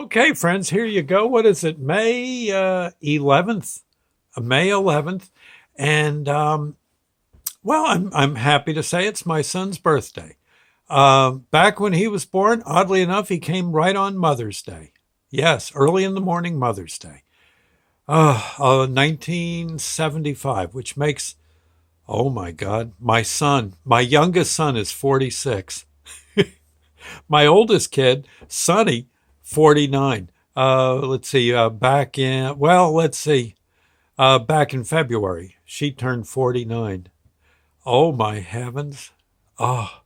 Okay, friends, here you go. What is it? May 11th. May 11th. And well, I'm happy to say it's my son's birthday. Back when he was born, oddly enough, he came right on Mother's Day. Yes, early in the morning, Mother's Day. 1975, which makes, oh my God, my youngest son is 46. My oldest kid, Sonny, 49. Let's see, back in February, she turned 49. Oh my heavens. Oh,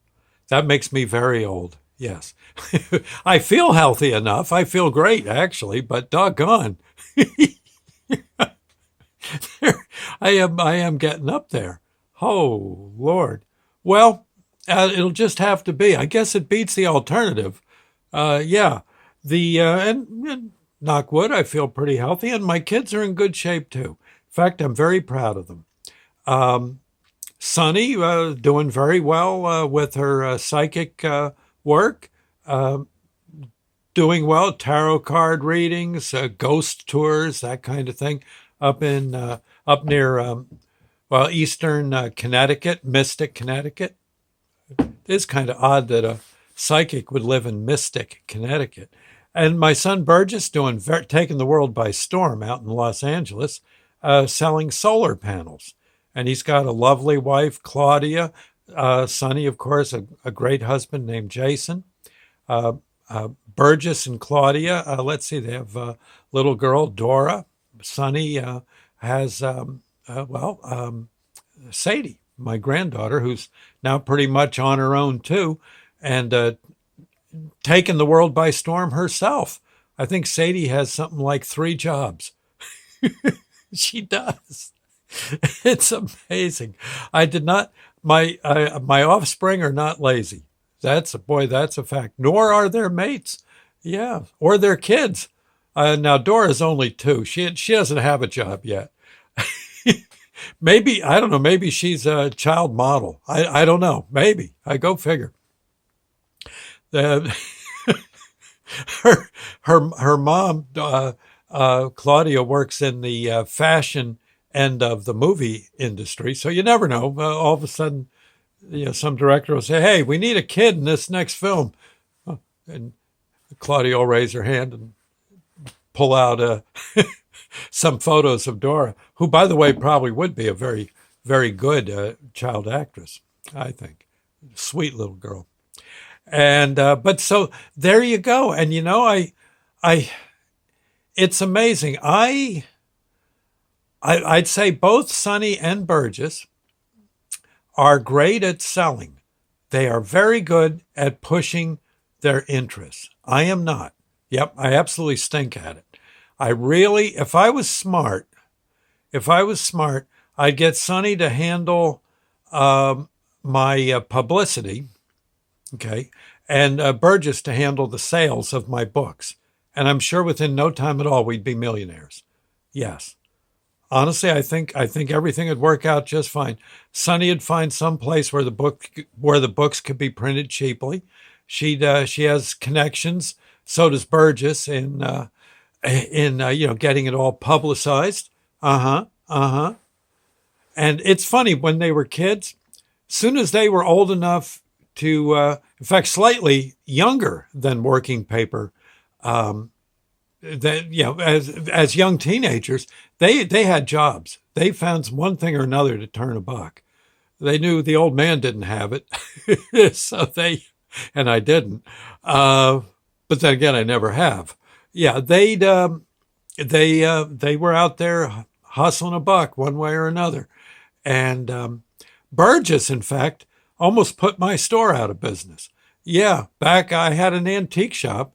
that makes me very old. Yes. I feel healthy enough. I feel great, actually, but doggone. I am getting up there. Oh, Lord. Well, it'll just have to be. I guess it beats the alternative. Yeah. And knock wood, I feel pretty healthy, and my kids are in good shape too. In fact, I'm very proud of them. Sunny, doing very well with her psychic work, uh, doing well, tarot card readings, ghost tours, that kind of thing, up near Eastern Connecticut, Mystic, Connecticut. It is kind of odd that a psychic would live in Mystic, Connecticut. And my son Burgess taking the world by storm out in Los Angeles, selling solar panels. And he's got a lovely wife, Claudia. Sonny, of course, a great husband named Jason. Uh, Burgess and Claudia, let's see, they have a little girl, Dora. Sonny has, Sadie, my granddaughter, who's now pretty much on her own too, and taken the world by storm herself. I think Sadie has something like 3 jobs. She does. It's amazing. I did not. My offspring are not lazy. That's a fact. Nor are their mates. Yeah, or their kids. Now Dora's only 2. She doesn't have a job yet. Maybe I don't know. Maybe she's a child model. I don't know. Maybe I go figure. The her mom Claudia works in the fashion end of the movie industry, so you never know. All of a sudden, some director will say, "Hey, we need a kid in this next film," and Claudia will raise her hand and pull out some photos of Dora, who, by the way, probably would be a very, very good child actress. I think, sweet little girl. And but so there you go. And I it's amazing. I'd say both Sonny and Burgess are great at selling. They are very good at pushing their interests. I am not. Yep, I absolutely stink at it. If I was smart, I'd get Sonny to handle my publicity, okay, and Burgess to handle the sales of my books. And I'm sure within no time at all, we'd be millionaires. Yes. Honestly, I think everything would work out just fine. Sonny would find some place where the books could be printed cheaply. She has connections. So does Burgess in getting it all publicized. And it's funny, when they were kids, soon as they were old enough to, in fact, slightly younger than working paper, as young teenagers, they had jobs. They found one thing or another to turn a buck. They knew the old man didn't have it, and I didn't. But then again, I never have. Yeah, they were out there hustling a buck one way or another. And Burgess, in fact, almost put my store out of business. Yeah, back I had an antique shop,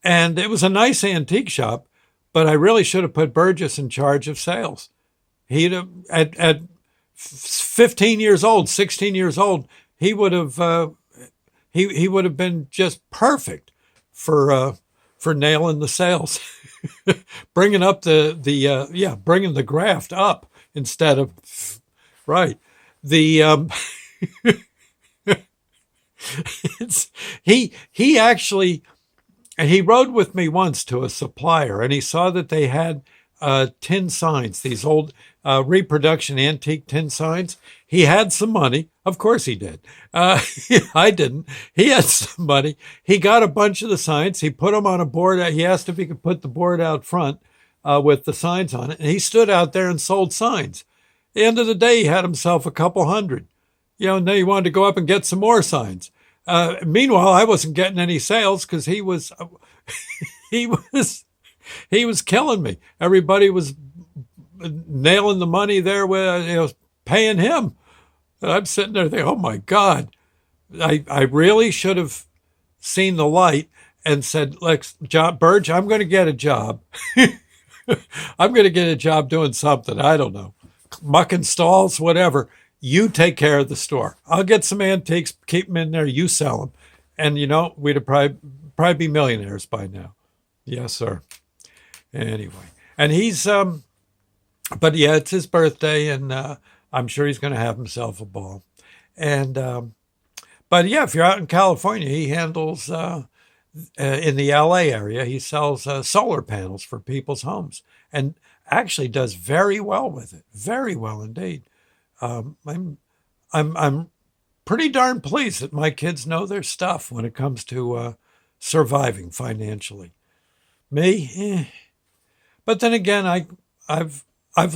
and it was a nice antique shop, but I really should have put Burgess in charge of sales. He'd have, at 15 years old, 16 years old, he would have he would have been just perfect for nailing the sales, bringing up bringing the graft up instead of right. The he actually And he rode with me once to a supplier, and he saw that they had tin signs, these old reproduction antique tin signs. He had some money. Of course he did. I didn't. He had some money. He got a bunch of the signs. He put them on a board. He asked if he could put the board out front with the signs on it. And he stood out there and sold signs. At the end of the day, he had himself a couple hundred. And then he wanted to go up and get some more signs. Meanwhile, I wasn't getting any sales because he was he was killing me. Everybody was nailing the money there with paying him. And I'm sitting there thinking, oh my God, I really should have seen the light and said, Lex, Burge, I'm going to get a job. I'm going to get a job doing something. I don't know, mucking stalls, whatever. You take care of the store. I'll get some antiques, keep them in there. You sell them, and we'd have probably be millionaires by now. Yes, sir. Anyway, and he's but yeah, it's his birthday, and I'm sure he's going to have himself a ball. And but yeah, if you're out in California, he handles in the LA area. He sells solar panels for people's homes, and actually does very well with it. Very well indeed. I'm pretty darn pleased that my kids know their stuff when it comes to surviving financially. Me, but then again, I've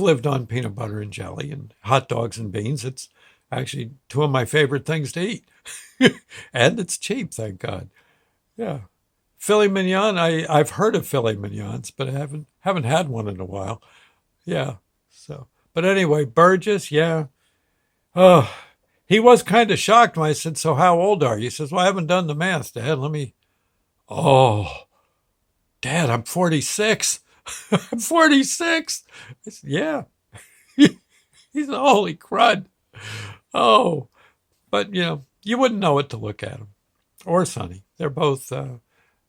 lived on peanut butter and jelly and hot dogs and beans. It's actually two of my favorite things to eat, and it's cheap, thank God. Yeah, filet mignon. I've heard of filet mignons, but I haven't had one in a while. Yeah. So, but anyway, Burgess. Yeah. Oh, he was kind of shocked when I said, "So how old are you?" He says, "Well, I haven't done the math, Dad. Let me." Oh, Dad, I'm 46. I'm 46. I said, yeah. He's a holy crud. Oh, but you wouldn't know it to look at him or Sonny. They're both,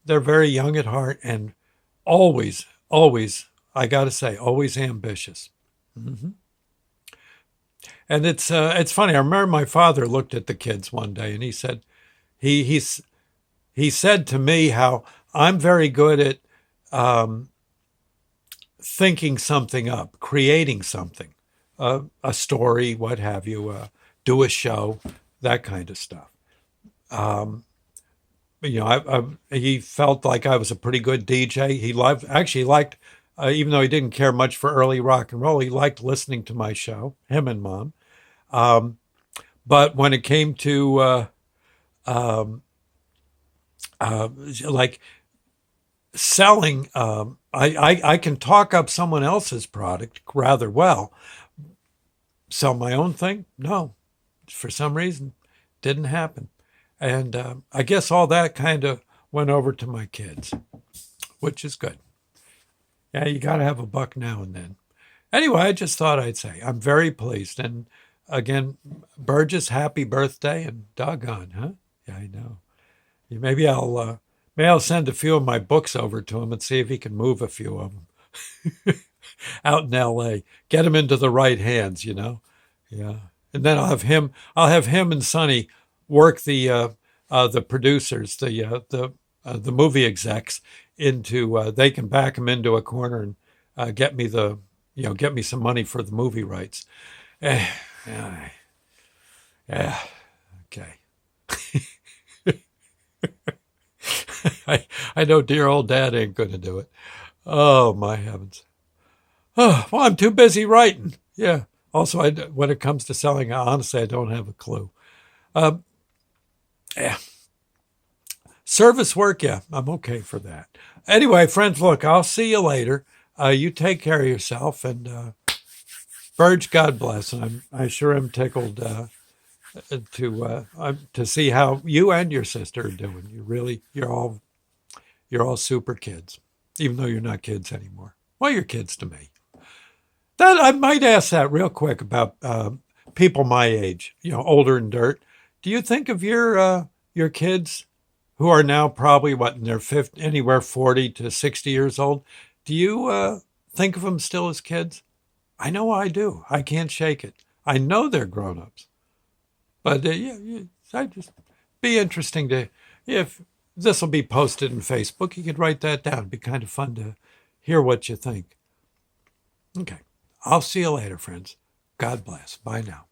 they're very young at heart and always, always, I got to say, always ambitious. Hmm. And it's funny. I remember my father looked at the kids one day and he said, he said to me how I'm very good at thinking something up, creating something, a story, what have you, do a show, that kind of stuff. Um, he felt like I was a pretty good DJ. He actually liked, even though he didn't care much for early rock and roll, he liked listening to my show, him and Mom. Um, but when it came to um, like selling, I can talk up someone else's product rather well. Sell my own thing? No, for some reason, didn't happen. And I guess all that kind of went over to my kids, which is good. Yeah, you got to have a buck now and then. Anyway, I just thought I'd say I'm very pleased. And again, Burgess, happy birthday and doggone, huh? Yeah, I know. Maybe I'll send a few of my books over to him and see if he can move a few of them out in L.A. Get him into the right hands. Yeah, and then I'll have him and Sonny work the producers, the movie execs into. They can back him into a corner and get me some money for the movie rights. Eh, yeah, yeah, okay. I know dear old Dad ain't going to do it. Oh, my heavens. Oh, well, I'm too busy writing. Yeah. Also, when it comes to selling, honestly, I don't have a clue. Um, yeah. Service work, yeah, I'm okay for that. Anyway, friends, look, I'll see you later. You take care of yourself, and Burge, God bless. And I sure am tickled to see how you and your sister are doing. You're all super kids, even though you're not kids anymore. Well, you're kids to me. That I might ask that real quick about people my age, older in dirt. Do you think of your kids who are now probably in their anywhere 40 to 60 years old? Do you think of them still as kids? I know I do. I can't shake it. I know they're grown-ups. But yeah, I just be interesting to if This will be posted in Facebook. You could write that down. It'd be kind of fun to hear what you think. Okay. I'll see you later, friends. God bless. Bye now.